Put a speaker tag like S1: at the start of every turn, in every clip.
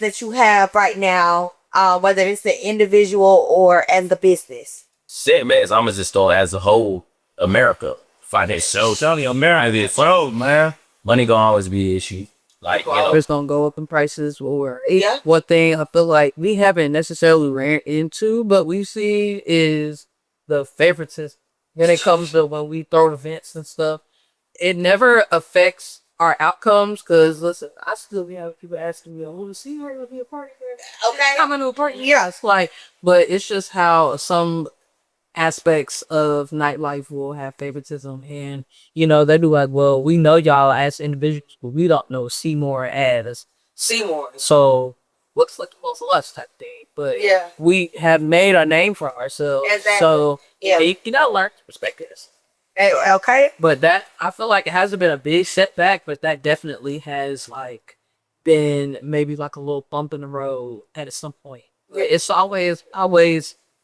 S1: that you have right now, whether it's the individual or as the business?
S2: Shit, man, I'm gonna just start as a whole America. Financial.
S3: Tell you, America is so, man.
S2: Money gonna always be an issue. Like, you know.
S4: It's gonna go up in prices. Or
S1: Yeah.
S4: one thing I feel like we haven't necessarily ran into, but we see is the favoritism when it comes to when we throw events and stuff. It never affects our outcomes because listen, I still be having people asking me, "Oh, see, you're gonna be a party there?
S1: Okay.
S4: Coming to a party?" Yes, like, but it's just how some aspects of nightlife will have favoritism, and you know they do like, well, we know y'all as individuals, but we don't know Seymour as Seymour, so looks like the most of us type thing. But
S1: Yeah.
S4: we have made a name for ourselves,
S1: Exactly.
S4: so
S1: Yeah.
S4: you gotta learn to respect this.
S1: Okay.
S4: But that, I feel like it hasn't been a big setback, but that definitely has like been maybe like a little bump in the road at some point. It's always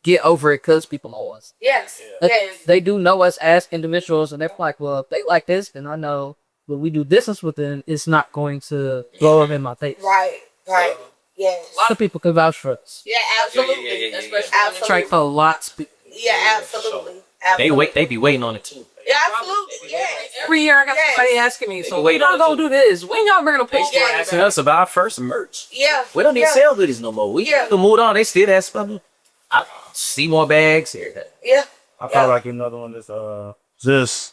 S4: get over it because people know us.
S1: Yes. Yes.
S4: They do know us as individuals, and they're like, well, if they like this, then I know when we do business with them, it's not going to blow up in my face.
S1: Right. Right. Yes.
S4: A lot of people can vouch for us.
S1: Yeah. Absolutely.
S2: Yeah.
S4: Especially trying for lots of people.
S1: Yeah. Absolutely.
S2: They be waiting on it too.
S1: Yeah, absolutely. Yeah.
S4: Every year I got somebody asking me, so when y'all gonna do this? When y'all bring a post?
S2: They asking us about our first merch.
S1: Yeah.
S2: We don't even sell goodies no more. We
S1: Yeah.
S2: moved on. They still ask about me. I see more bags here.
S1: Yeah.
S3: I feel like another one is just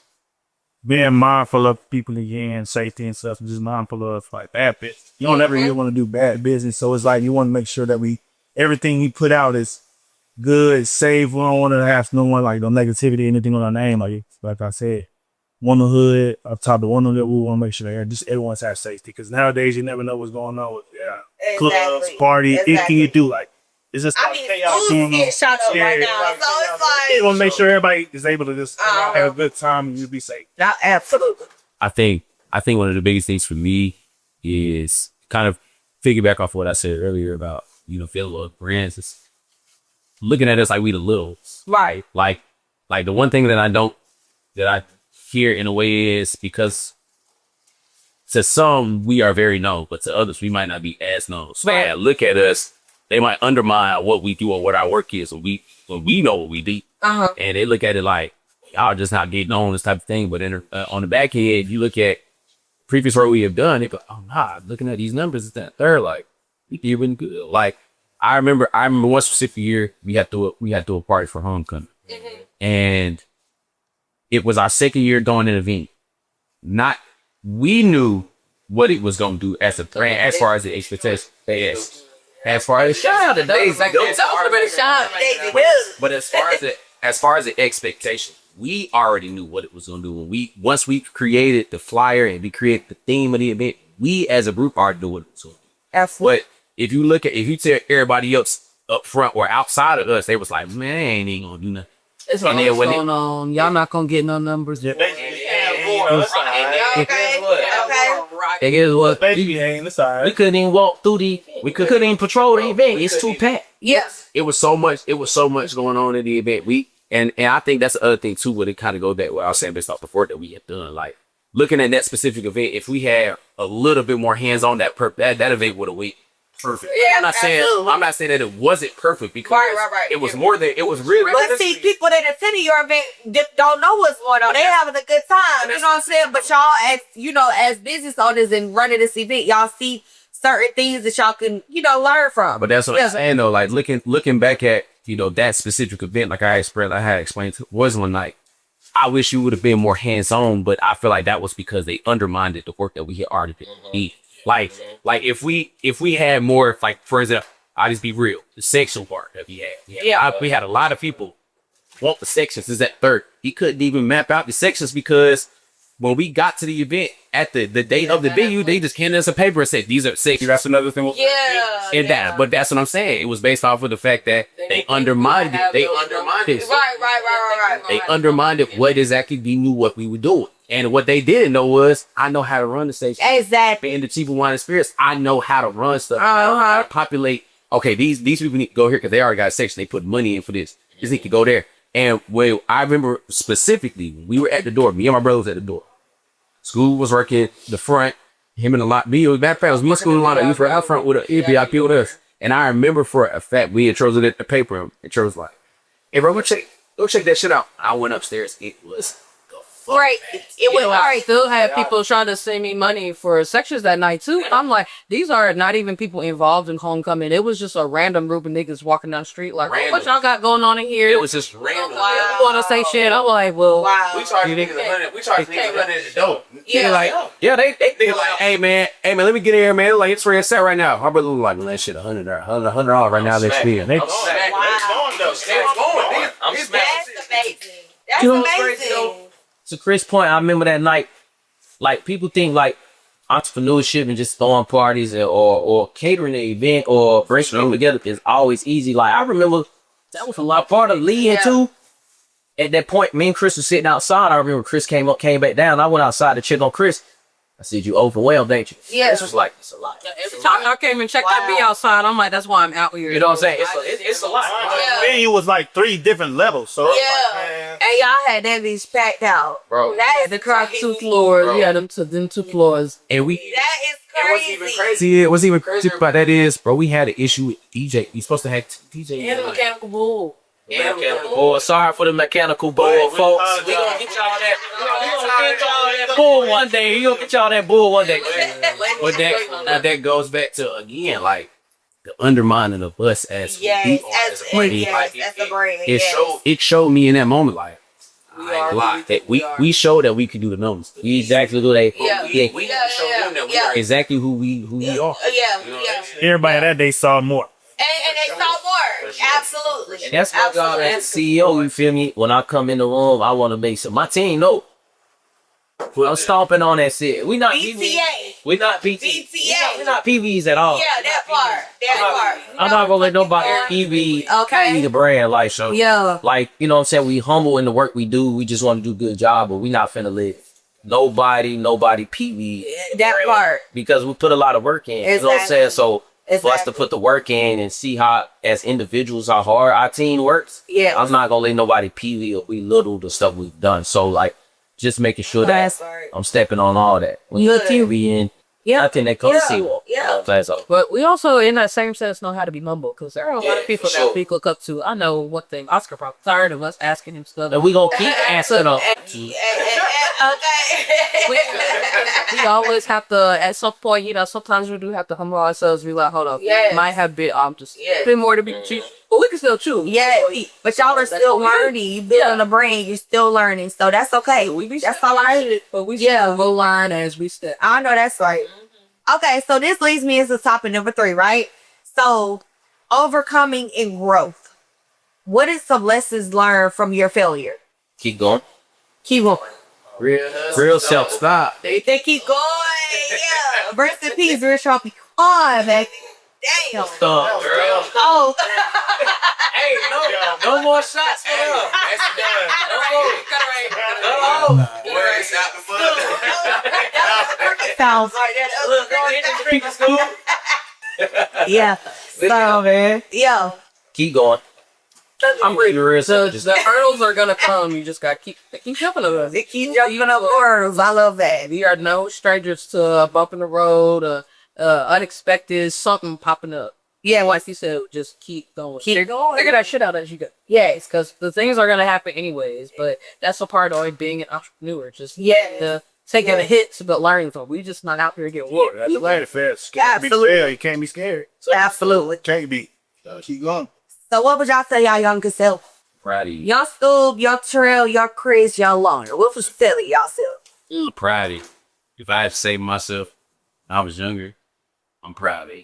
S3: being mindful of people again, safety and stuff, and just mindful of like bad business. You don't ever really want to do bad business, so it's like you want to make sure that everything we put out is good, safe. We don't want to have no negativity, anything on our name. Like I said, one of the hood up top, the one of the we want to make sure that just everyone's have safety because nowadays you never know what's going on with clubs, party, anything you do. Like it's just like chaos
S1: schools
S3: going on.
S1: get shot up right now, so it's like
S3: You want to make sure everybody is able to just have a good time and you be safe.
S1: absolutely.
S2: I think one of the biggest things for me is kind of piggyback off what I said earlier about, fellow brands is looking at us like we the littles.
S1: Right.
S2: Like the one thing that I hear in a way is because to some we are very known, but to others we might not be as known. So
S1: Right.
S2: yeah, look at us, they might undermine what we do or what our work is, when we know what we do. And they look at it like y'all just not getting on this type of thing. But on the back end, you look at previous work we have done, they go, oh nah, looking at these numbers, it's that they're like we doing good. Like I remember one specific year we had to do a party for homecoming, and it was our second year doing an event. We knew what it was gonna do as a brand, as far as the expectation. As far as shout out to those, but as far as the expectation, we already knew what it was gonna do. Once we created the flyer and we created the theme of the event, we as a group already knew what it was gonna do.
S1: Absolutely.
S2: But if you tell everybody else up front or outside of us, they was like, man, they ain't gonna do nothing.
S4: It's what's going on. Y'all not gonna get no numbers.
S1: Okay.
S2: And guess what?
S3: Baby ain't it's all
S2: We
S3: right.
S2: couldn't even walk through the event. We couldn't even patrol the event. It's too packed.
S1: Yes.
S2: It was so much going on in the event. And I think that's the other thing too, where it kind of goes back what I was saying based off the work that we have done. Like looking at that specific event, if we had a little bit more hands on that event would have went perfect.
S1: Yeah,
S2: I'm not saying that it wasn't perfect because
S1: Right.
S2: it was more than it was really.
S1: But see, people that attend your event don't know what's going on. They having a good time. You know what I'm saying? But y'all, as business owners and running this event, y'all see certain things that y'all can, learn from.
S2: But that's what I'm saying though. Like looking back at that specific event, like I had explained to wasn't like. I wish you would have been more hands on, but I feel like that was because they undermined the work that we had already done. Like if we had more, like for example, I'll just be real, the section part that we had. We had a lot of people want the sections. Is at third. He couldn't even map out the sections because when we got to the event at the date of the venue, they just handed us a paper and said these are sections.
S3: That's another thing.
S2: But that's what I'm saying. It was based off of the fact that they undermined it. They undermined it.
S1: Right.
S2: They undermined it. What exactly we knew what we were doing. And what they didn't know was, I know how to run the station.
S1: Exactly.
S2: In the Cheaper Wine Experience, I know how to run stuff. Populate. Okay, these people need to go here because they already got a section. They put money in for this. Just need to go there. And when I remember specifically, we were at the door. Me and my brother was at the door. School was working the front. him and a lot. Me, matter of fact, it was Muscle and a lot of you for out front with an EPIP with us. And I remember for a fact we had chosen it the paper, and Trey was like, "Hey, bro, go check that shit out." I went upstairs. It was
S1: Right. It was
S4: I still had people trying to send me money for sections that night too. I'm like, these are not even people involved in homecoming. It was just a random group of niggas walking down the street like, oh, what y'all got going on in here?
S2: It was just random.
S4: You want to say shit? I'm like, well,
S2: We charged niggas 100. We charged niggas 100 at the door. Yeah, like, they like, hey man, let me get in here, man. Like, it's for a set right now. My brother was like, man, that shit $100 right now. They're spending.
S3: They
S2: I'm
S1: That's amazing. That's
S2: You know what's crazy, though?
S1: amazing.
S2: To Chris' point, I remember that night, like, people think like entrepreneurship and just throwing parties or catering an event or bringing them together is always easy. Like, I remember that was a lot part of leading too. At that point, me and Chris was sitting outside. I remember Chris came back down. I went outside to check on Chris. I said, "You overwhelmed, ain't you?"
S1: Yeah.
S2: Chris was like, "It's a lot."
S4: every time I came and checked that be outside, I'm like, that's why I'm out here.
S2: You know what I'm saying? It's a lot.
S3: The venue was like 3 different levels. So it's like, man.
S1: And y'all had that bitch packed out.
S2: Bro.
S1: That is
S4: The crowd
S1: crazy.
S4: 2 floors.
S2: Bro.
S4: Yeah, them 2 floors.
S2: And we.
S1: That is crazy.
S2: See, what's even crazy about that is, bro, we had an issue with DJ. We supposed to have DJ.
S4: And the mechanical bull.
S2: Oh, sorry for the mechanical bull, folks. We gonna get y'all that. We gonna get y'all that bull one day. We gonna get y'all that bull one day. But that goes back to again, like the undermining of us as who we are as a brand. Like,
S1: That's a brand.
S2: it showed me in that moment, like
S4: We
S2: we showed that we could do the numbers. We exactly do that.
S1: We
S2: showed them that we are exactly who we are.
S3: Everybody that day saw more.
S1: And they saw more. Absolutely.
S2: And that's what God as CEO, you feel me? When I come in the room, I want to make sure my team know. Well, I'm stomping on that shit. We not
S1: BTA.
S2: We not PT.
S1: BTA.
S2: We not PVs at all.
S1: Yeah, that part.
S2: I'm not gonna let nobody PV
S1: Okay.
S2: the brand like so.
S1: Yeah.
S2: Like, you know what I'm saying? We humble in the work we do. We just want to do a good job, but we not finna let nobody PV
S1: That part.
S2: because we put a lot of work in. You know what I'm saying? So for us to put the work in and see how, as individuals, how hard our team works.
S1: Yeah.
S2: I'm not gonna let nobody PV or belittle the stuff we've done. So like, just making sure that I'm stepping on all that. When you're TV in, I think that comes to you.
S4: But we also, in that same sense, know how to be humble because there are a lot of people that we look up to. I know one thing. Oscar probably tired of us asking him stuff.
S2: And we gonna keep asking them.
S1: Okay.
S4: We always have to, at some point, you know, sometimes we do have to humble ourselves. Be like, hold up, might have been, just been more to be cheap, but we can still chew.
S1: Yeah, but y'all are still learning. You building a brain, you're still learning, so that's okay. That's all I.
S4: But we still will learn as we step.
S1: I know that's right. Okay, so this leads me into topic number 3, right? So, overcoming and growth. What is some lessons learned from your failure?
S2: Keep going.
S1: Keep going.
S2: Real self stop.
S1: They keep going. Yeah. Rest in peace, real sharpie. Oh, man. Damn. Oh.
S2: Hey, no more shots for them. That's done. No more. It's out the
S1: Sounds like that. Yeah. So,
S2: man.
S1: yeah.
S2: Keep going. I'm ready to real
S4: The hurdles are gonna come. You just gotta keep jumping on them.
S1: It keeps jumping up hurdles. I love that.
S4: We are no strangers to a bump in the road, unexpected something popping up.
S1: Yeah.
S4: Like you said, just keep going.
S1: Keep going.
S4: Figure that shit out as you go. Yes, because the things are gonna happen anyways. But that's a part of being an entrepreneur. Just taking the hits, but learning from. We just not out here getting work.
S3: That's the way fast.
S1: Absolutely.
S3: You can't be scared.
S1: Absolutely.
S3: Can't be. Keep going.
S1: So what would y'all tell y'all younger self?
S2: Proud of you.
S1: Y'all Scoob, y'all Terrell, y'all Chris, y'all Loner. What was you telling y'all self?
S2: Proud of you. If I had to say myself, I was younger, I'm proud of you.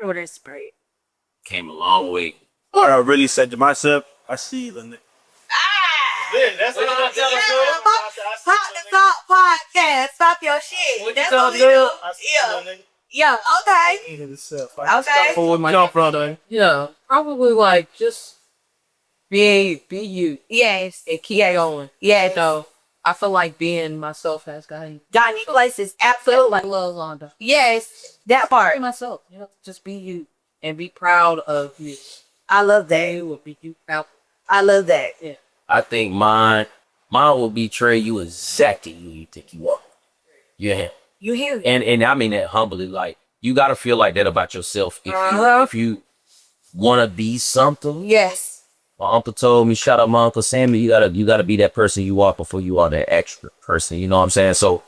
S1: Oh, that's great.
S2: Came a long way.
S3: What I really said to myself, I see the nigga. That's what I'm telling you.
S1: Pop the Salt Podcast. Stop your shit. That's what we do. Yeah. Okay. Okay.
S4: For my brother. Yeah, probably like just be you
S1: Yes.
S4: and keep going.
S1: Yes.
S4: So I feel like being myself has gotten
S1: Johnny places. Absolutely.
S4: like love Londa.
S1: Yes. That
S4: Be
S1: part.
S4: myself, you know, just be you and be proud of you.
S1: I love that.
S4: You will be you proud.
S1: I love that.
S4: Yeah.
S2: I think mine will betray you exactly who you think you are. Yeah.
S1: You hear it.
S2: And I mean that humbly. Like, you gotta feel like that about yourself. If you wanna be something.
S1: Yes.
S2: My uncle told me, shout out my Uncle Sammy, you gotta be that person you are before you are that extra person. You know what I'm saying? So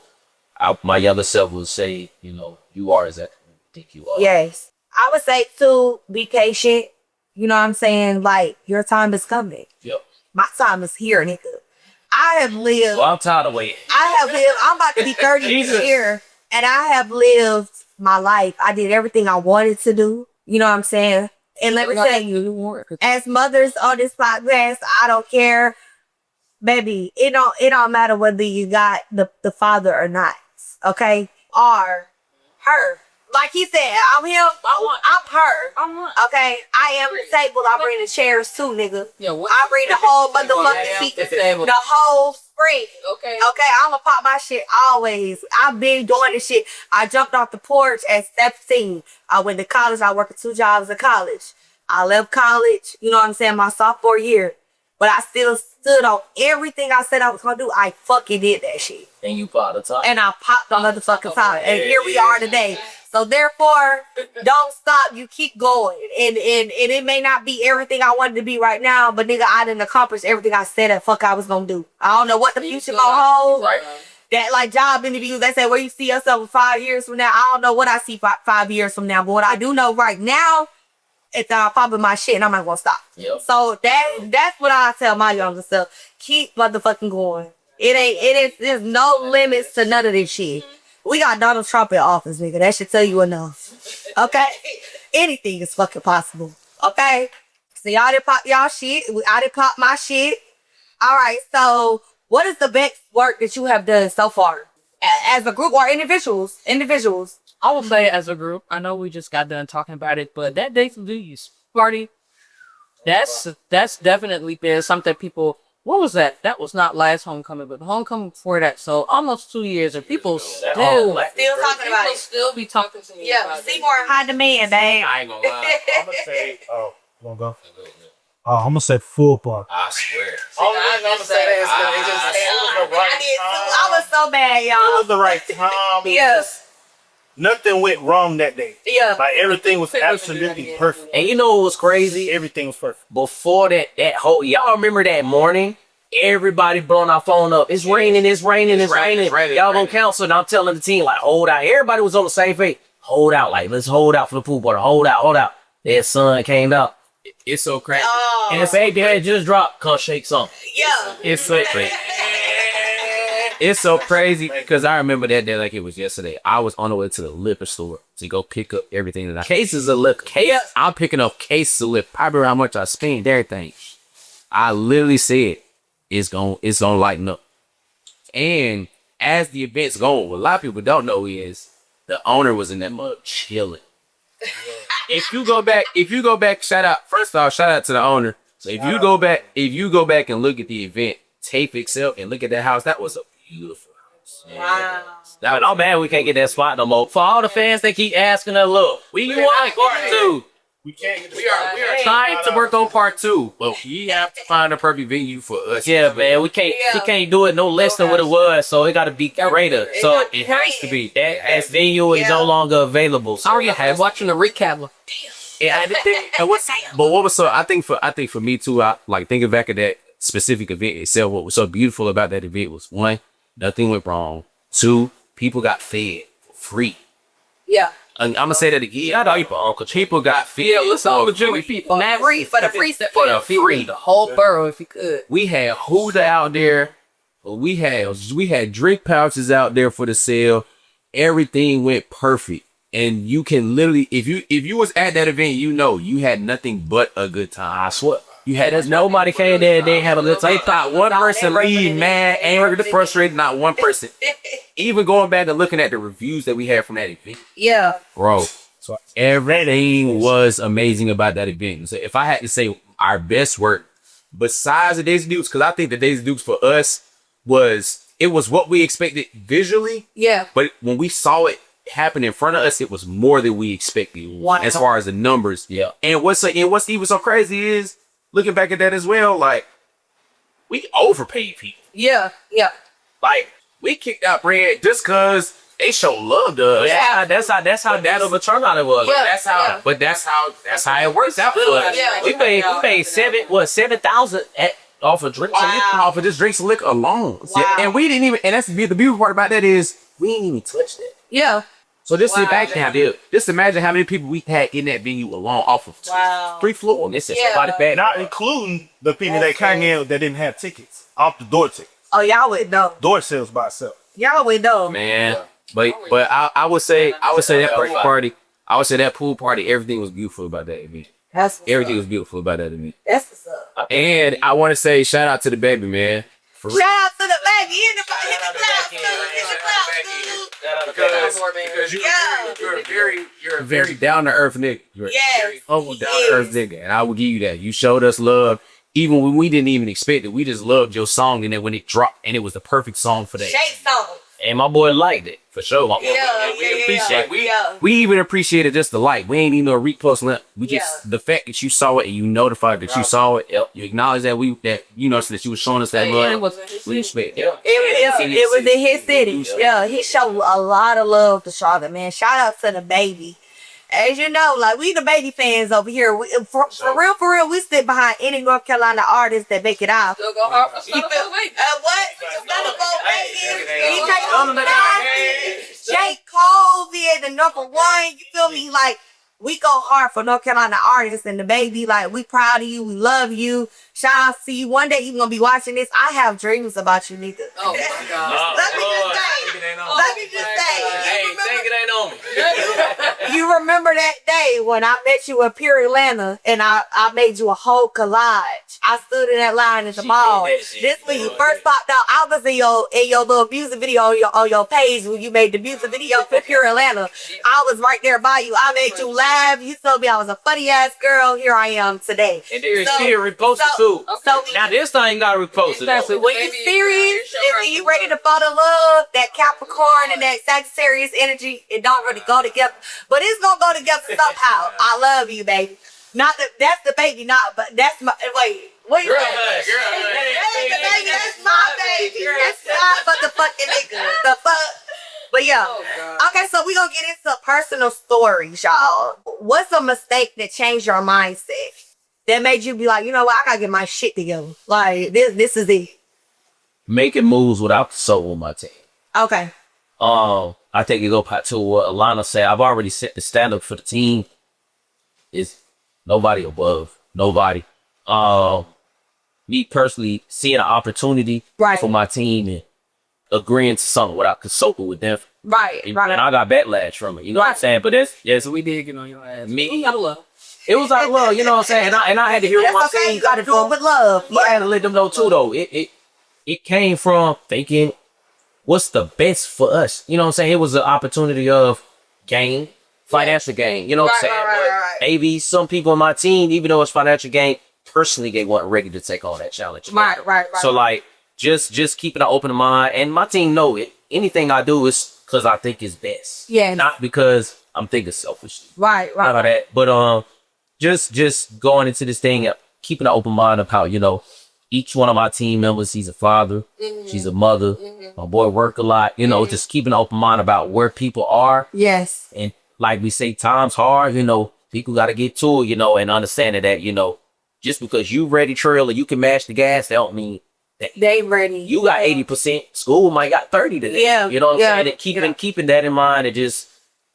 S2: my younger self will say, you know, you are exactly what you think you are.
S1: Yes. I would say too, be patient. You know what I'm saying? Like, your time is coming.
S2: Yep.
S1: My time is here, nigga. I have lived.
S2: Well, I'm tired of waiting.
S1: I'm about to be 30 this year, and I have lived my life. I did everything I wanted to do. You know what I'm saying? And let me tell you, as mothers on this podcast, I don't care. Baby, it don't matter whether you got the father or not. Okay? Or her. Like he said, I'm him, I'm her. Okay? I am disabled. I bring the chairs too, nigga. Yeah, I bring the whole motherfucking seat. The whole spring. Okay, I'ma pop my shit always. I've been doing this shit. I jumped off the porch at 17. I went to college. I worked 2 jobs in college. I left college, you know what I'm saying, my sophomore year. But I still stood on everything I said I was gonna do. I fucking did that shit.
S2: And you popped the top.
S1: And I popped the motherfucking top. And here we are today. So therefore, don't stop. You keep going. And it may not be everything I wanted to be right now, but nigga, I didn't accomplish everything I said that fuck I was gonna do. I don't know what the future gonna hold. Right. That like job interviews, they say where you see yourself in 5 years from now. I don't know what I see 5 years from now, but what I do know right now is that I'm popping my shit and I'm not gonna stop. Yep. So that's what I tell my younger self. Keep motherfucking going. There's no limits to none of this shit. We got Donald Trump in office, nigga. That should tell you enough. Okay? Anything is fucking possible. Okay? So y'all didn't pop y'all shit. I didn't pop my shit. All right. So what is the best work that you have done so far? As a group or individuals? Individuals.
S4: I will say as a group. I know we just got done talking about it, but that Days of Youth party, that's definitely been something people. What was that? That was not last homecoming, but the homecoming before that. So almost 2 years, and people still talking about it. Still be talking to me.
S1: Yeah, Seymour high demand, babe.
S2: I ain't gonna lie.
S3: I'm gonna say, you wanna go? I'm gonna say full park.
S2: I swear.
S3: I'm gonna say that it was the right time.
S1: I was so mad, y'all.
S3: It was the right time.
S1: Yes.
S3: Nothing went wrong that day.
S1: Yeah.
S3: Like everything was absolutely perfect.
S2: And you know what was crazy?
S3: Everything was perfect.
S2: Before that whole, y'all remember that morning? Everybody blowing our phone up. It's raining, it's raining, it's raining. Y'all gonna cancel, and I'm telling the team, like, hold out. Everybody was on the same page. Hold out, like, let's hold out for the pool party. Hold out, hold out. That sun came out. It's so crazy. Oh. And the baby had just dropped, come shake something.
S1: Yeah.
S2: It's so crazy. It's so crazy because I remember that day like it was yesterday. I was on the way to the liquor store to go pick up everything that cases of liquor. I'm picking up cases of liquor. Probably how much I spent, everything. I literally said it's gonna lighten up. And as the event's going, what a lot of people don't know is the owner was in that mug chilling. If you go back, shout out to the owner. So if you go back and look at the event, tape itself and look at that house, that was a beautiful house.
S1: Wow.
S2: Now, oh man, we can't get that spot no more. For all the fans that keep asking us, look, we want part 2.
S3: We can't get the
S2: we are trying to work on part 2, but we have to find a perfect venue for us. Yeah, man, we can't do it no less than what it was, so it got to be greater. So it has to be. That venue is no longer available. So
S4: I have watching the recap.
S2: Yeah, but what was so? I think for me too. I like thinking back at that specific event itself. What was so beautiful about that event was 1, nothing went wrong. 2, people got fed for free.
S1: Yeah.
S2: And I'm gonna say that again. I know you, Uncle. People got fed.
S4: Yeah, let's all legitimate people.
S1: For the free.
S4: The whole borough, if you could.
S2: We had Huda out there. We had drink pouches out there for the sale. Everything went perfect. And you can literally, if you was at that event, you know you had nothing but a good time. I swear. You had nobody came there and they had a good time. They thought one person leave mad, angry, frustrated, not one person. Even going back and looking at the reviews that we had from that event.
S1: Yeah.
S2: Bro. So everything was amazing about that event. So if I had to say our best work, besides the Days of Dukes, because I think the Days of Dukes for us was what we expected visually.
S1: Yeah.
S2: But when we saw it happen in front of us, it was more than we expected.
S1: Wow.
S2: As far as the numbers. Yeah. And what's even so crazy is looking back at that as well, like we overpaid people.
S1: Yeah. Yeah.
S2: Like we kicked out bread just cause they show love to us. Yeah, that's how that of a turnout it was.
S4: Yeah,
S2: That's how it works out for us.
S4: Yeah.
S2: We paid 7,000 off of drinks and liquor, off of just drinks and liquor alone.
S1: Wow.
S2: And we didn't even, and that's the beautiful part about that is we didn't even touch that.
S4: Yeah.
S2: So just sit back now, dude. Just imagine how many people we had in that venue alone off of 3 floors. And it's just somebody back.
S3: Not including the people that came in that didn't have tickets, off the door tickets.
S1: Oh, y'all would know.
S3: Door sales by itself.
S1: Y'all would know.
S2: Man. But I would say that party, I would say that pool party, everything was beautiful about that event.
S1: That's what's
S2: Everything
S1: up.
S2: was beautiful about that event.
S1: That's what's up.
S2: And I want to say shout out to the baby, man. For real.
S1: Shout out to the baby. Hit the clouds, dude. Hit the clouds, dude.
S2: You're a very down to earth nigga. You're
S1: Yes,
S2: a very humble,
S1: he
S2: down to earth
S1: is.
S2: nigga, and I will give you that. You showed us love, even when we didn't even expect it. We just loved your song, and then when it dropped, and it was the perfect song for that.
S1: Shake song.
S2: And my boy liked it for sure. We even appreciated just the like. We ain't even a repost link. We just the fact that you saw it and you notified that you saw it. You acknowledge that so that you were showing us that love. We respect. Yeah.
S1: It was in his city. Yeah, he showed a lot of love to Charlotte, man. Shout out to the baby. As you know, like we the baby fans over here. For real, we sit behind any North Carolina artist that make it out.
S4: Still go hard for
S1: You feel what? J. Cole being the #1. You feel me? Like we go hard for North Carolina artists and the baby. Like we proud of you. We love you. Shout out to you. One day you gonna be watching this. I have dreams about you, nigga.
S4: Oh my God.
S1: Let me just say.
S2: Think it ain't on me.
S1: You remember that day when I met you in Pure Atlanta and I made you a whole collage. I stood in that line at the mall. This when you first popped out. I was in your little music video on your page when you made the music video for Pure Atlanta. I was right there by you. I made you laugh. You told me I was a funny ass girl. Here I am today.
S2: And there she reposted too.
S1: So
S2: Now this thing got reposted.
S1: exactly. When you serious, if you ready to fall in love, that Capricorn and that Sagittarius energy, it don't really go together. But it's gonna go together somehow. I love you, baby. Not that that's the baby, but that's my What you
S2: Girl,
S1: saying?
S2: girl,
S1: That ain't the baby, that's my baby. That's my motherfucking nigga. The fuck? But yeah. Okay, so we gonna get into personal stories, y'all. What's a mistake that changed your mindset? That made you be like, you know what, I gotta get my shit together. Like this is it.
S2: Making moves without the soul on my team.
S1: Okay.
S2: I think it go back to what Alana said. I've already set the standard for the team. It's nobody above nobody. Me personally seeing an opportunity for my team and agreeing to something without consulting with them.
S1: Right.
S2: And I got backlash from it. You know what I'm saying? But so we did get on your ass. Me, it was out of love. You know what I'm saying? And I had to hear what my team
S1: you gotta do it with love.
S2: But I had to let them know too, though. It came from thinking, what's the best for us? You know what I'm saying? It was an opportunity of gain, financial gain. You know what I'm saying?
S1: Right.
S2: Maybe some people on my team, even though it's financial gain, personally they weren't ready to take on that challenge.
S1: Right.
S2: So like, just keeping an open mind, and my team know it. Anything I do is because I think it's best.
S1: Yeah.
S2: Not because I'm thinking selfishly.
S1: Right.
S2: Not about that. But just going into this thing, keeping an open mind of how, each one of my team members, he's a father, she's a mother, my boy work a lot, just keeping an open mind about where people are.
S1: Yes.
S2: And like we say, time's hard, people got to get to it, and understanding that, just because you ready trail or you can match the gas, that don't mean that
S1: they ready.
S2: You got 80%, school might got 30 today.
S1: Yeah.
S2: You know what I'm saying? And keeping that in mind and just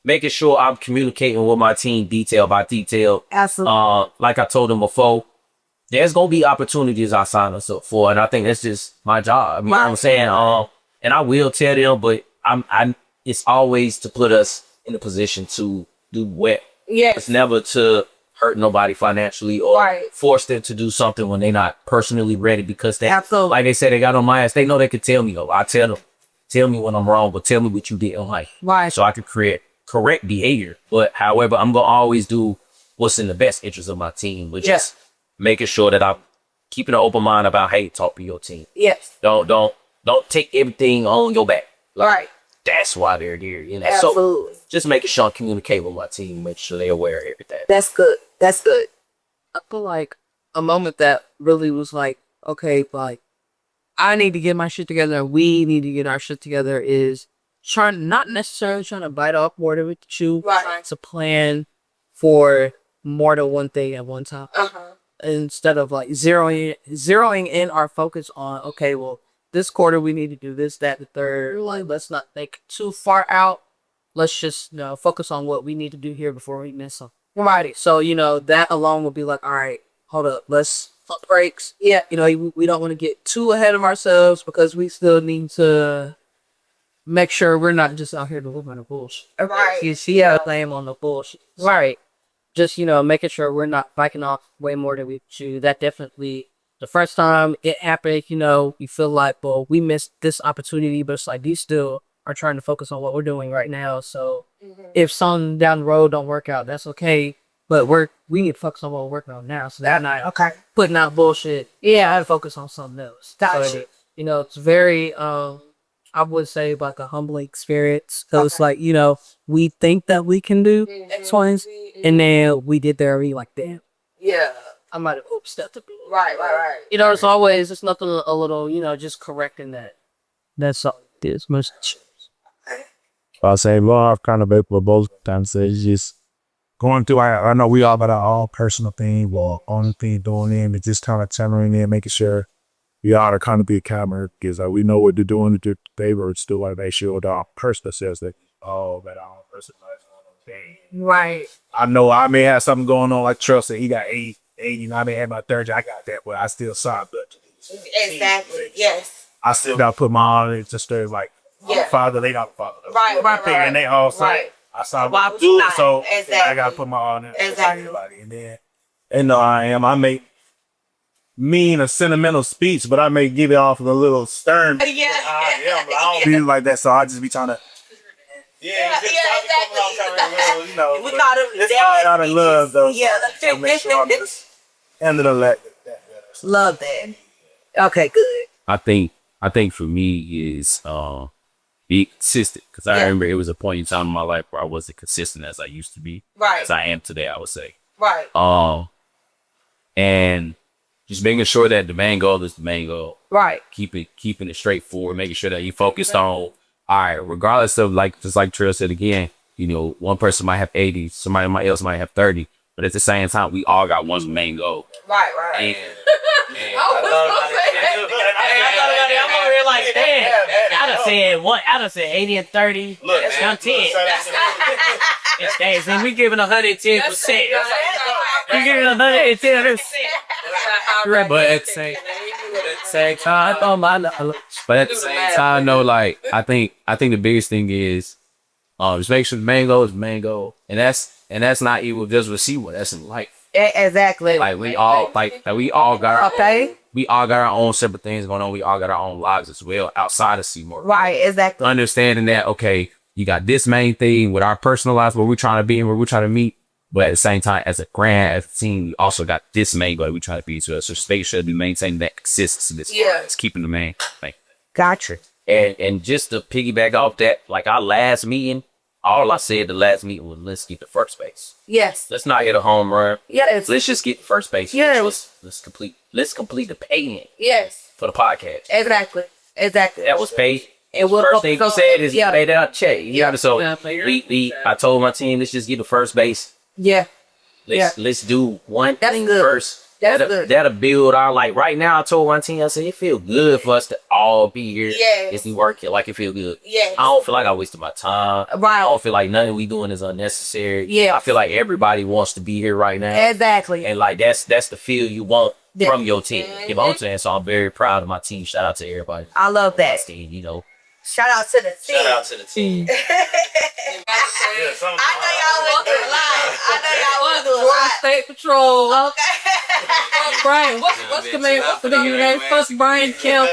S2: making sure I'm communicating with my team detail by detail.
S1: Absolutely.
S2: Like I told them before, there's gonna be opportunities I sign us up for, and I think that's just my job. You know what I'm saying? And I will tell them, but I'm it's always to put us in a position to do well.
S1: Yes.
S2: It's never to hurt nobody financially or force them to do something when they're not personally ready, because they, like they said, they got on my ass. They know they could tell me, I tell them, tell me when I'm wrong, but tell me what you didn't like.
S1: Right.
S2: So I can create correct behavior. But however, I'm gonna always do what's in the best interest of my team, which is making sure that I'm keeping an open mind about, hey, talk to your team.
S1: Yes.
S2: Don't take everything on your back.
S1: Right.
S2: That's why they're there.
S1: Absolutely.
S2: So just making sure I communicate with my team, make sure they're aware of everything.
S1: That's good. That's good.
S4: I feel like a moment that really was like, okay, like I need to get my shit together and we need to get our shit together is not necessarily trying to bite off more than we can chew.
S1: Right.
S4: Trying to plan for more than one thing at one time. Instead of like zeroing in our focus on, okay, well, this quarter we need to do this, that, the third. Like, let's not think too far out. Let's just focus on what we need to do here before we miss something. Right. So that alone will be like, all right, hold up, let's pump brakes. Yeah. We don't want to get too ahead of ourselves because we still need to make sure we're not just out here delivering the bullshit.
S1: Right.
S4: You see how blame on the bullshit. Right. Just, making sure we're not biking off way more than we should. That definitely, the first time it happened, you feel like, well, we missed this opportunity, but it's like, these still are trying to focus on what we're doing right now. So if something down the road don't work out, that's okay. But we need to focus on what we're working on now. So that night, putting out bullshit, I had to focus on something else.
S1: Gotcha.
S4: So, it's very, I would say like a humbling experience. So it's like, we think that we can do X, Y, and Z, and then we did there, we like, damn.
S1: Yeah.
S4: I might have stepped a bit.
S1: Right.
S4: It's always, it's nothing a little, just correcting that. That's all it is.
S3: I'll say, well, I've kind of been with both times. It's just going through, I know we all got our own personal thing, well, own thing doing it, but just kind of channeling in, making sure we ought to kind of be accountable because we know what they're doing to they were still like they show our personal says that, but our own personal thing.
S1: Right.
S3: I know I may have something going on like Trust said, he got 80, I may have my 30, I got that, but I still saw it.
S1: Exactly. Yes.
S3: I still got to put my all in just like, father, they don't father.
S1: Right.
S3: And they all say, I saw what do it, so I got to put my all in.
S1: Exactly.
S3: And then, I may mean a sentimental speech, but I may give it off of a little stern.
S1: Yeah.
S3: I don't feel like that, so I just be trying to.
S1: Exactly.
S3: We got him. It's all out of love, though. Yeah. So make sure I'm just end of the leg.
S1: Love that. Okay, good.
S2: I think for me is be consistent because I remember it was a point in time in my life where I wasn't consistent as I used to be, as I am today. I would say, and just making sure that the main goal is the main goal.
S1: Right.
S2: Keeping it straightforward, making sure that you focused on, all right, regardless of just like Trill said again, one person might have 80, somebody else might have 30, but at the same time, we all got one main goal.
S1: Right.
S2: And
S4: I'm over here like, damn. I done said 80 and 30.
S5: Look,
S4: that's
S5: man,
S4: 10. And we giving 110%. We giving 110%. But at the same time,
S2: no, like I think the biggest thing is just make sure the main goal is the main goal, and that's not even just receive one. That's in life.
S1: Exactly.
S2: Like we all we all got our own separate things going on. We all got our own lives as well outside of Seymour.
S1: Right. Exactly.
S2: Understanding that, okay, you got this main thing with our personal lives where we're trying to be and where we're trying to meet. But at the same time, as a team, we also got this main goal we try to be. So make sure we maintain that consistency. It's keeping the main thing.
S1: Gotcha.
S2: And just to piggyback off that, like our last meeting, all I said the last meeting was let's get the first base.
S1: Yes.
S2: Let's not get a home run.
S1: Yes.
S2: Let's just get the first base.
S1: Yeah.
S2: Let's complete the paying.
S1: Yes.
S2: For the podcast.
S1: Exactly.
S2: That was paid.
S1: And what
S2: first thing you said is pay that check. So I told my team, let's just get the first base.
S1: Yeah.
S2: Let's do one thing first.
S1: That'll
S2: build our, like right now I told my team, I said it feel good for us to all be here. It's we work here, like it feel good. I don't feel like I wasted my time.
S1: Right.
S2: I don't feel like nothing we doing is unnecessary.
S1: Yeah.
S2: I feel like everybody wants to be here right now.
S1: Exactly.
S2: And like that's the feel you want from your team. You know what I'm saying? So I'm very proud of my team. Shout out to everybody.
S1: I love that. Shout out to the team.
S2: Shout out to the team.
S1: I know y'all went through a lot.
S4: State Patrol.
S1: Okay.
S4: Brian, what's the name? What's the name? First Brian Kemp.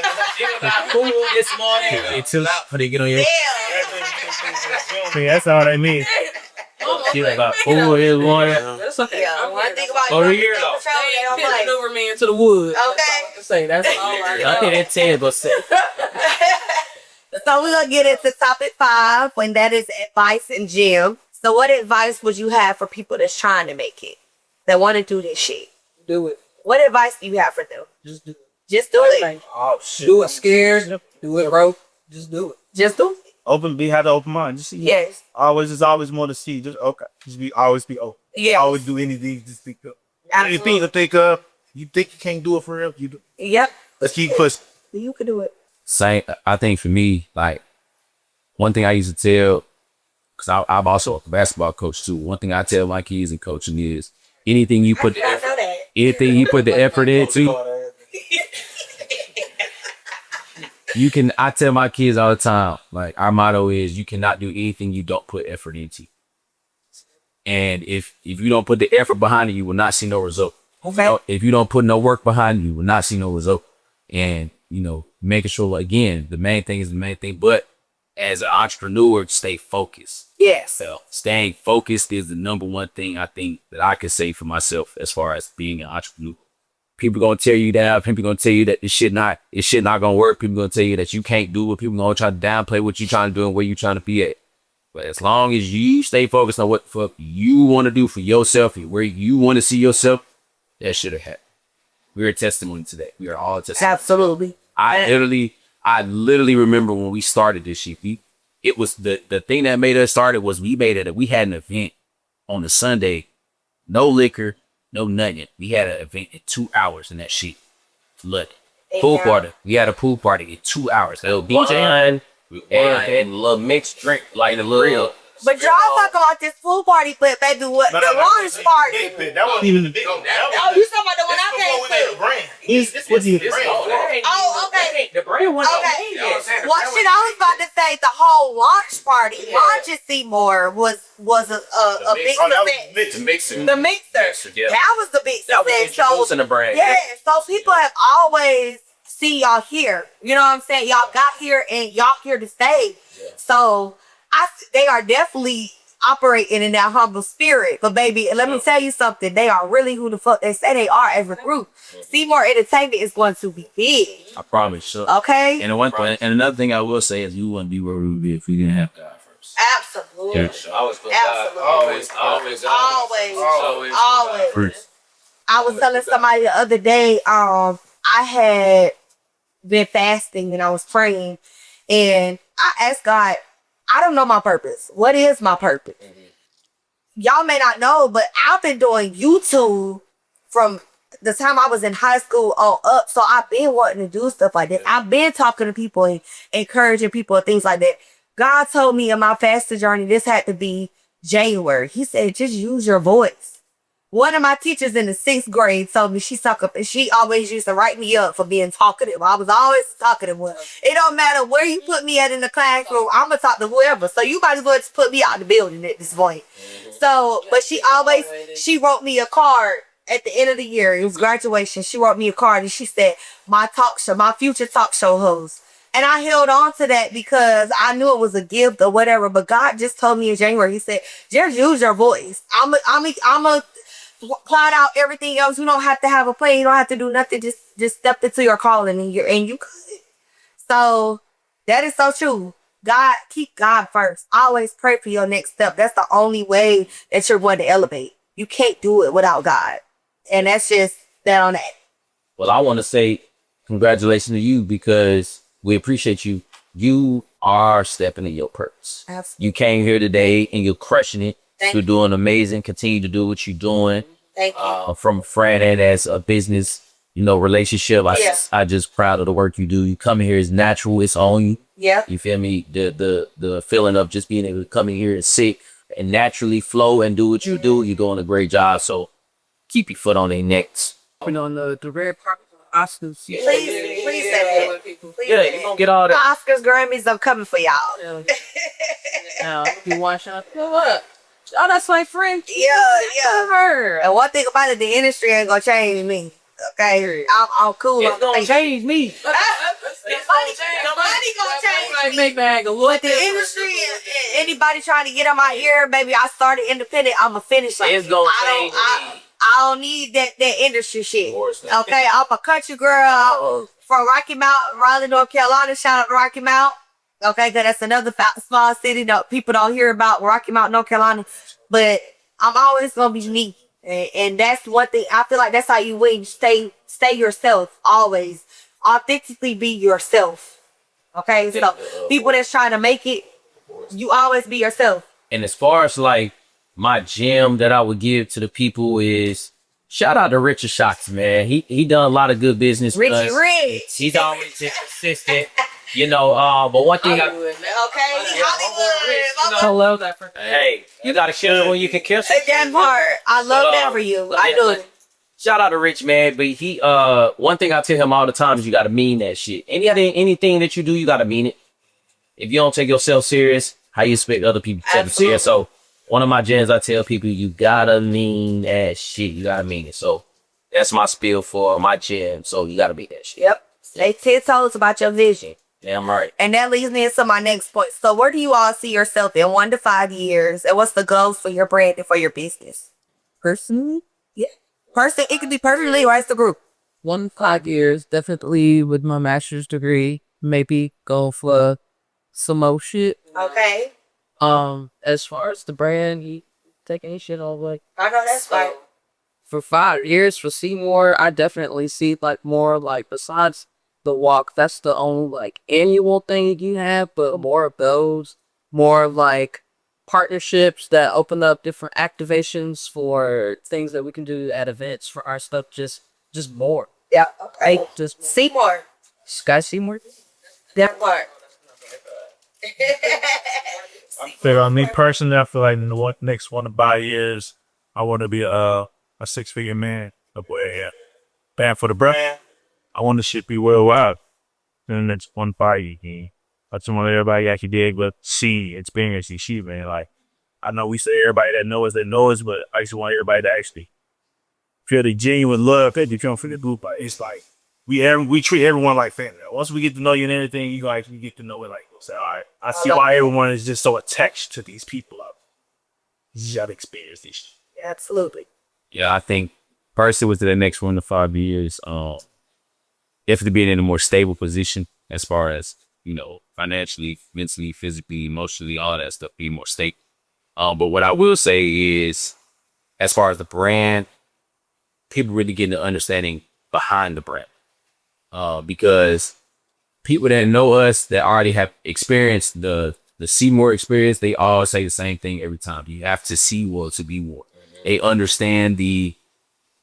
S2: This morning. It's too loud for they get on your.
S3: That's all they mean.
S2: She about 4 this morning.
S4: That's okay.
S1: One thing about
S2: over here though.
S4: Picking over me into the woods.
S1: Okay.
S4: That's all right.
S2: I think that's 10, but
S1: So we're gonna get into topic 5, when that is advice and gym. So what advice would you have for people that's trying to make it, that want to do this shit?
S4: Do it.
S1: What advice do you have for them?
S4: Just do it.
S1: Just do it.
S4: Oh shit. Do it scared. Do it broke. Just do it.
S1: Just do it.
S3: Have the open mind. Just see.
S1: Yes.
S3: There's always more to see. Just okay. Always be open.
S1: Yeah.
S3: Always do anything. Just think of
S1: Absolutely.
S3: anything to think of. You think you can't do it for real? You do.
S1: Yep.
S3: Let's keep pushing.
S1: You can do it.
S2: Same. I think for me, like one thing I used to tell, because I'm also a basketball coach too. One thing I tell my kids in coaching is anything you put the effort into, you can. I tell my kids all the time, like our motto is, you cannot do anything you don't put effort into. And if you don't put the effort behind it, you will not see no result.
S1: Okay.
S2: If you don't put no work behind it, you will not see no result. And making sure, again, the main thing is the main thing. But as an entrepreneur, stay focused.
S1: Yes.
S2: So staying focused is the number one thing I think that I can say for myself as far as being an entrepreneur. People gonna tell you that. People gonna tell you that this shit not gonna work. People gonna tell you that you can't do it. People gonna try to downplay what you trying to do and where you trying to be at. But as long as you stay focused on what the fuck you want to do for yourself and where you want to see yourself, that should have happened. We're a testimony to that. We are all a testimony.
S1: Absolutely.
S2: I literally remember when we started this shit. It was the thing that made us start it was we had an event on a Sunday, no liquor, no nothing. We had an event in 2 hours in that shit. Look, pool party. We had a pool party in 2 hours. There was DJ and a little mixed drink, like a little.
S1: But y'all talk about this pool party, but baby, what the launch party?
S3: That wasn't even the big one.
S1: Oh, you talking about the one I came to? Oh, okay.
S2: The brand one.
S1: Okay. Well, shit, I was about to say the whole launch party, launch at Seymour was a big success.
S2: The mixer.
S1: The mixer.
S2: Yeah.
S1: That was the big success. So
S2: the brand.
S1: yeah, so people have always seen y'all here. You know what I'm saying? Y'all got here and y'all here to stay.
S2: Yeah.
S1: So they are definitely operating in that humble spirit. But baby, let me tell you something. They are really who the fuck they say they are as a group. Seymour Entertainment is going to be big.
S2: I promise. Sure.
S1: Okay?
S2: And another thing I will say is you wouldn't be where we would be if we didn't have God first.
S1: Absolutely.
S2: Yeah.
S1: Absolutely. Always.
S2: First.
S1: I was telling somebody the other day, I had been fasting and I was praying and I asked God, I don't know my purpose. What is my purpose? Y'all may not know, but I've been doing YouTube from the time I was in high school on up. So I've been wanting to do stuff like that. I've been talking to people and encouraging people and things like that. God told me in my fasting journey, this had to be January. He said, just use your voice. One of my teachers in the 6th grade told me she always used to write me up for being talkative. I was always talkative with her. It don't matter where you put me at in the classroom, I'm going to talk to whoever. So you might as well just put me out the building at this point. So, but she wrote me a card at the end of the year. It was graduation. She wrote me a card and she said, my future talk show host. And I held on to that because I knew it was a gift or whatever. But God just told me in January, he said, just use your voice. I'm a plot out everything else. You don't have to have a plan. You don't have to do nothing. Just step into your calling and you could. So that is so true. Keep God first. Always pray for your next step. That's the only way that you're going to elevate. You can't do it without God. And that's just that on that.
S2: Well, I want to say congratulations to you because we appreciate you. You are stepping in your purpose.
S1: Absolutely.
S2: You came here today and you're crushing it.
S1: Thank
S2: You're doing amazing. Continue to do what you're doing.
S1: Thank you.
S2: From a friend and as a business, relationship. I just proud of the work you do. You come here is natural. It's on you.
S1: Yeah.
S2: You feel me? The feeling of just being able to come in here and sit and naturally flow and do what you do. You're doing a great job. So keep your foot on their necks.
S4: On the red carpet Oscars.
S1: Please say that. Please
S2: Yeah,
S1: say
S2: you
S1: that.
S2: gonna get all that.
S1: Oscars, Grammys, I'm coming for y'all.
S4: Now, you watch out. What? Oh, that's my friend.
S1: Yeah.
S4: Her.
S1: And one thing about it, the industry ain't gonna change me. Okay, I'm cool.
S4: It's gonna change me.
S1: The money gonna change me.
S4: Make bag a little
S1: But the industry, anybody trying to get on my ear, baby, I started independent. I'ma finish it.
S2: It's gonna change me.
S1: I don't need that industry shit.
S2: course not.
S1: Okay, I'm a country girl from Rocky Mount, Raleigh, North Carolina. Shout out to Rocky Mount. Okay, cause that's another small city that people don't hear about, Rocky Mount, North Carolina. But I'm always gonna be me, and that's one thing. I feel like that's how you win. Stay yourself. Always authentically be yourself. Okay, so people that's trying to make it, You always be yourself.
S2: And as far as like my gem that I would give to the people is shout out to Richard Shocks, man. He done a lot of good business.
S1: Richie Rich.
S2: He's always been consistent. You know, but one thing
S1: Hollywood. Hollywood.
S4: I love that for
S2: hey, you gotta kiss it when you can kiss it.
S1: That part. I love that for you. I do it.
S2: Shout out to Rich, man. But he one thing I tell him all the time is you gotta mean that shit. Anything that you do, you gotta mean it. If you don't take yourself serious, how you expect other people to take you serious? So one of my gems I tell people, you gotta mean that shit. You gotta mean it. So that's my spiel for my gem. So you gotta mean that shit.
S1: Yep. Stay 10 toes about your vision.
S2: Damn right.
S1: And that leads me into my next point. So where do you all see yourself in 1 to 5 years? And what's the goals for your brand and for your business?
S4: personally.
S1: Yeah. It could be personally or as the group.
S4: 1 to 5 years, definitely with my master's degree. Maybe go for some more shit.
S1: Okay.
S4: As far as the brand, you take any shit all the way.
S1: I know that's fine.
S4: For 5 years for Seymour, I definitely see like more like besides the walk, that's the only like annual thing you have, but more of those, more like partnerships that open up different activations for things that we can do at events for our stuff. Just more.
S1: Yeah. Okay.
S4: Just
S1: Seymour.
S4: Sky Seymour.
S1: That part.
S3: I feel on me personally, I feel like in the next 1 to 5 years, I want to be a 6-figure man. Yeah. Band for the brand. I want the shit be worldwide. And that's 1 to 5 years. I just want everybody actually dig, but see, experience this shit, man. Like, I know we say everybody that knows, but I just want everybody to actually feel the genuine love that you don't feel the group. It's like we treat everyone like family. Once we get to know you and everything, you gonna actually get to know it. Like, say, all right, I see why everyone is just so attached to these people. You just gotta experience this shit.
S1: Absolutely.
S2: Yeah, I think personally within the next 1 to 5 years, definitely being in a more stable position as far as, you know, financially, mentally, physically, emotionally, all that stuff, be more stable. But what I will say is, as far as the brand, people really getting the understanding behind the brand. Because people that know us, that already have experienced the Seymour experience, they all say the same thing every time. You have to see more to be more. They understand the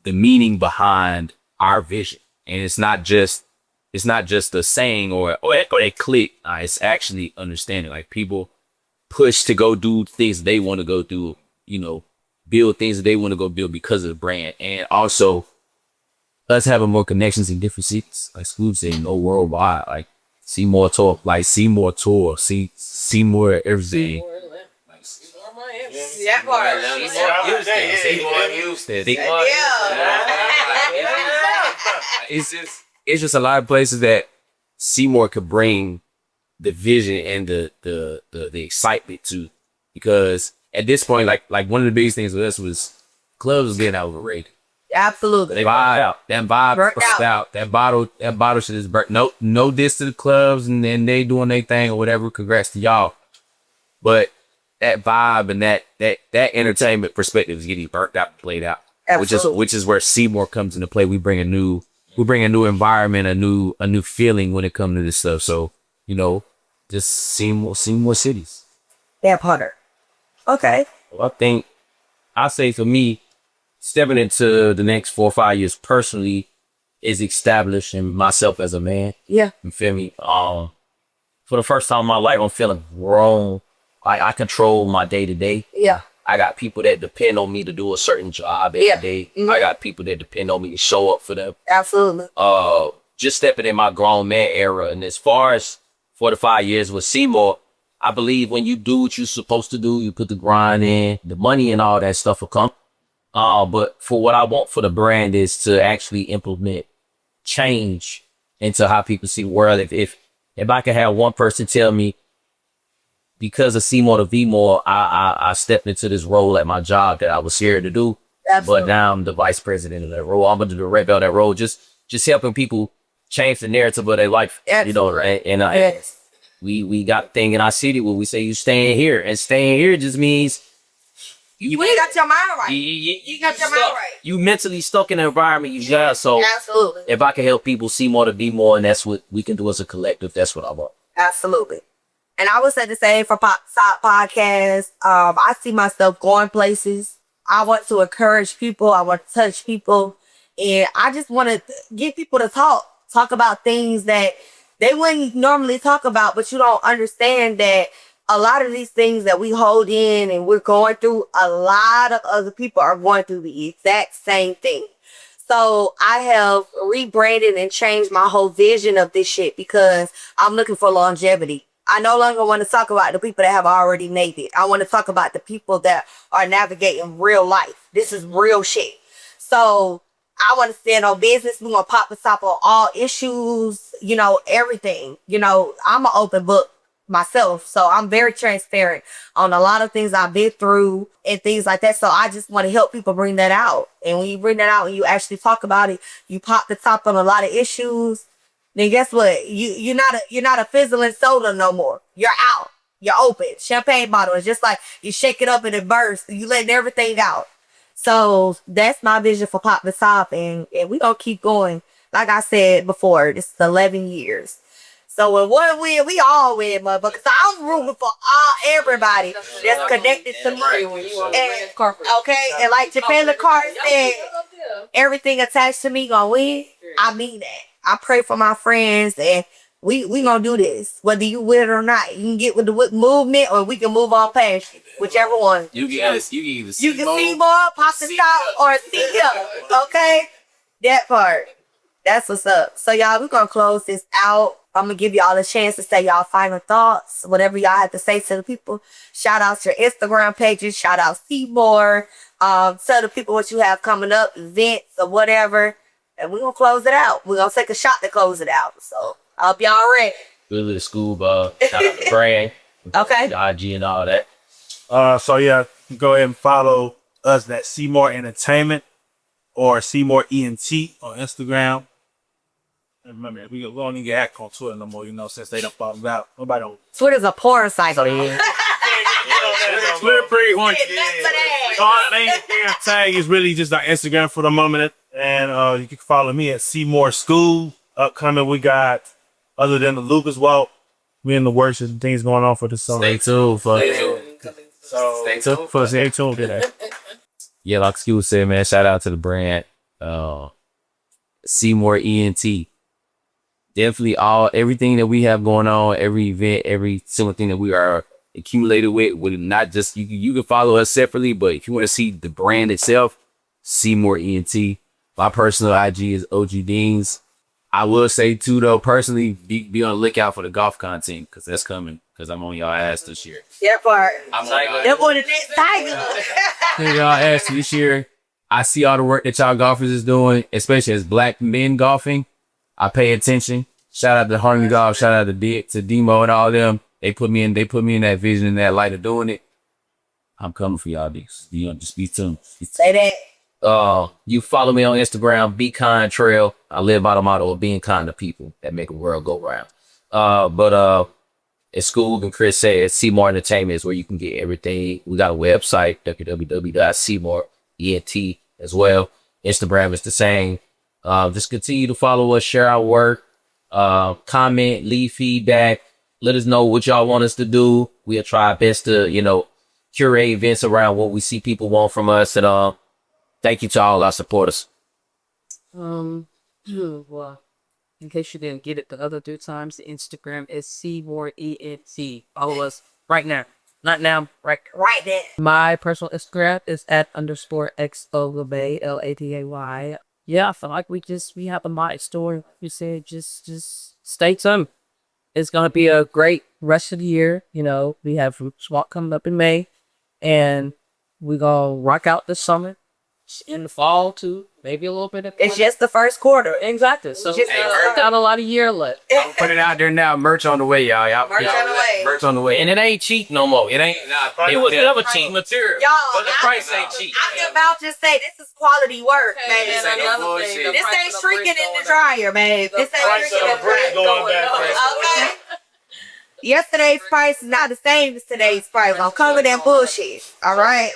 S2: meaning behind our vision. And it's not just a saying or a click. It's actually understanding. Like, people push to go do things they want to go do, you know, build things that they want to go build because of the brand. And also us having more connections in different cities, like Scoob said, worldwide. Like, see more tour, see more everything.
S1: Yeah, part.
S2: It's just a lot of places that Seymour could bring the vision and the excitement to, because at this point, like one of the biggest things with us was clubs was getting overrated.
S1: Absolutely.
S2: They vibe out. That vibe
S1: Burnt
S2: burnt out. That bottle shit is burnt. No diss to the clubs, and then they doing their thing or whatever. Congrats to y'all. But that vibe and that entertainment perspective is getting burnt out and played out.
S1: Absolutely.
S2: Which is where Seymour comes into play. We bring a new environment, a new feeling when it comes to this stuff. So, you know, just Seymour cities.
S1: That part. Okay.
S2: Well, I think I say for me, stepping into the next 4 or 5 years personally is establishing myself as a man.
S1: Yeah.
S2: You feel me? For the first time in my life, I'm feeling grown. I control my day to day.
S1: Yeah.
S2: I got people that depend on me to do a certain job every day.
S1: Mm-hmm.
S2: I got people that depend on me to show up for them.
S1: Absolutely.
S2: Just stepping in my grown man era. And as far as 4 to 5 years with Seymour, I believe when you do what you're supposed to do, you put the grind in, the money and all that stuff will come. But for what I want for the brand is to actually implement change into how people see the world. If I could have one person tell me, because of Seymour to be more, I stepped into this role at my job that I was here to do.
S1: Absolutely.
S2: But now I'm the vice president of that role. I'm under the red belt of that role. Just helping people change the narrative of their life.
S1: Absolutely.
S2: You know, right? And
S1: Yes.
S2: we got a thing in our city where we say you staying here, and staying here just means
S1: You ain't got your mind right.
S2: you
S1: got your mind
S2: stuck.
S1: right.
S2: You mentally stuck in the environment you got. So
S1: Absolutely.
S2: if I can help people see more to be more, and that's what we can do as a collective, that's what I want.
S1: Absolutely. And I would say the same for Pop Stop Podcast. I see myself going places. I want to encourage people. I want to touch people. And I just want to get people to talk about things that they wouldn't normally talk about, but you don't understand that a lot of these things that we hold in and we're going through, a lot of other people are going through the exact same thing. So I have rebranded and changed my whole vision of this shit because I'm looking for longevity. I no longer want to talk about the people that have already made it. I want to talk about the people that are navigating real life. This is real shit. So I want to stand on business. We want to pop the top on all issues, you know, everything. You know, I'm an open book myself. So I'm very transparent on a lot of things I've been through and things like that. So I just want to help people bring that out. And when you bring that out and you actually talk about it, you pop the top on a lot of issues. Then guess what? You're not a fizzling soda no more. You're out. You're open. Champagne bottle. It's just like you shake it up and it bursts. You letting everything out. So that's my vision for Pop the Top, and we gonna keep going. Like I said before, this is 11 years. So when one win, we all win, motherfucker. So I'm rooting for everybody that's connected to me. And, okay, and like Japan Carter said, everything attached to me gonna win. I mean that. I pray for my friends, and we gonna do this, whether you with it or not. You can get with the movement, or we can move on past you, whichever one.
S2: You can either see
S1: You can see more, pop the top, or see him. Okay, that part. That's what's up. So y'all, we're gonna close this out. I'm gonna give y'all a chance to say y'all final thoughts, whatever y'all have to say to the people. Shout out to your Instagram pages. Shout out Seymour. Tell the people what you have coming up, events or whatever. And we're going to close it out. We're going to take a shot to close it out. So, I hope y'all ready.
S2: Good little school ball. Shout out to Brand.
S1: Okay.
S2: The IG and all that.
S3: So yeah, go ahead and follow us at Seymour Entertainment or Seymour ENT on Instagram. And remember, we don't even get hacked on Twitter no more, you know, since they don't follow out. Nobody don't.
S1: Twitter's a porn site.
S3: Twitter pretty one. Main thing is really just our Instagram for the moment. And you can follow me at Seymour School. Upcoming, we got, other than the Lucas Walk, we in the works of things going on for the summer.
S2: Stay tuned for
S3: Stay tuned to that.
S2: Yeah, like Q said, man, shout out to the brand. Seymour ENT. Definitely everything that we have going on, every event, every single thing that we are accumulated with not just, you can follow us separately, but if you want to see the brand itself, Seymour ENT. My personal IG is OG Deans. I will say too, though, personally, be on the lookout for the golf content, because that's coming, because I'm on y'all ass this year.
S1: Yeah, part.
S2: I'm on
S1: that boy the next tiger.
S2: y'all ass this year. I see all the work that y'all golfers is doing, especially as black men golfing. I pay attention. Shout out to Harmony Golf. Shout out to Demo and all them. They put me in that vision and that light of doing it. I'm coming for y'all, D's. You know, just be tuned.
S1: Say that.
S2: You follow me on Instagram, Be Kind Trail. I live by the motto of being kind to people that make the world go round. But as School and Chris said, Seymour Entertainment is where you can get everything. We got a website, www.seymourent as well. Instagram is the same. Just continue to follow us, share our work, comment, leave feedback. Let us know what y'all want us to do. We'll try our best to, curate events around what we see people want from us. And thank you to all our supporters.
S4: Well, in case you didn't get it the other 2 times, the Instagram is Seymour ENT. Follow us right now. Not now, right
S1: there.
S4: My personal Instagram is @_XOLaBay, LATAY. Yeah, I feel like we have a mic story. You said just stay tuned. It's gonna be a great rest of the year. We have Swamp coming up in May, and we're gonna rock out this summer. In the fall too, maybe a little bit.
S1: It's just the first quarter.
S4: Exactly. So got a lot of year left.
S2: I'm putting it out there now. Merch on the way, y'all.
S1: Merch on the way.
S2: Merch on the way. And it ain't cheap no more. It ain't. It was never cheap material.
S1: Y'all,
S2: but the price ain't cheap.
S1: I can about to say this is quality work, man.
S2: This ain't no bullshit.
S1: This ain't shrinking in the dryer, man. This ain't shrinking in the dryer. Okay. Yesterday's price is not the same as today's price. I'm covering that bullshit. All right.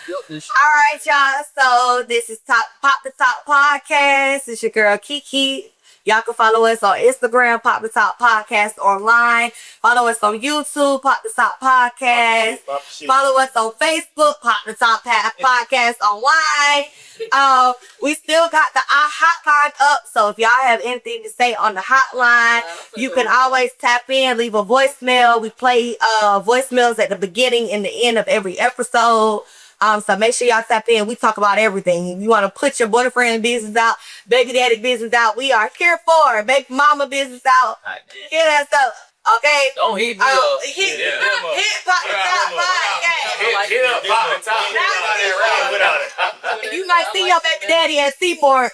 S1: All right, y'all. So this is Pop the Top Podcast. It's your girl Kiki. Y'all can follow us on Instagram, Pop the Top Podcast Online. Follow us on YouTube, Pop the Top Podcast. Follow us on Facebook, Pop the Top Podcast Online. We still got the hotline up, so if y'all have anything to say on the hotline, you can always tap in, leave a voicemail. We play voicemails at the beginning and the end of every episode. So make sure y'all tap in. We talk about everything. If you want to put your boyfriend business out, baby daddy business out, we are here for it. Baby mama business out. Get us up. Okay?
S2: Don't hit me up.
S1: Hit Pop the Top Podcast.
S2: Hit up Pop the Top.
S1: You might see your baby daddy at Seymour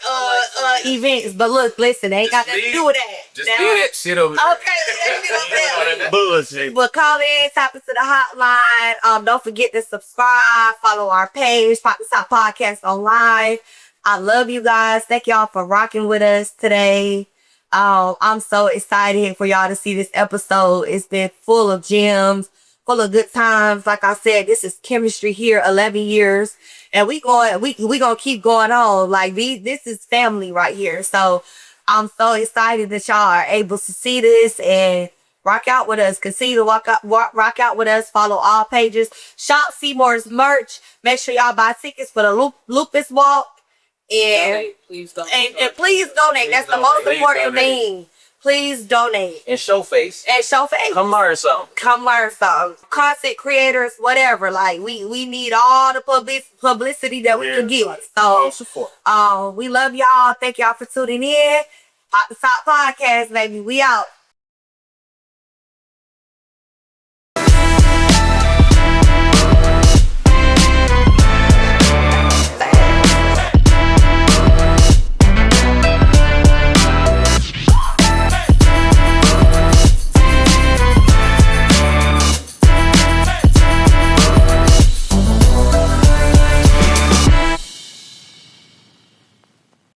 S1: events, but look, listen, they ain't got nothing to do with that.
S2: Just leave that shit over there.
S1: Okay, let's get over
S3: Bullshit.
S1: But call in, tap into the hotline. Don't forget to subscribe, follow our page, Pop the Top Podcast Online. I love you guys. Thank y'all for rocking with us today. I'm so excited for y'all to see this episode. It's been full of gems, full of good times. Like I said, this is chemistry here, 11 years. And we gonna keep going on. Like this is family right here. So I'm so excited that y'all are able to see this and rock out with us. Continue to rock out with us. Follow all pages. Shop Seymour's merch. Make sure y'all buy tickets for the Lupus Walk. And
S4: Please don't.
S1: And please donate. That's the most important thing. Please donate.
S2: And show face.
S1: Come
S2: learn something.
S1: Content creators, whatever. Like we need all the publicity that we can get. So we love y'all. Thank y'all for tuning in. Pop the Top Podcast, baby. We out.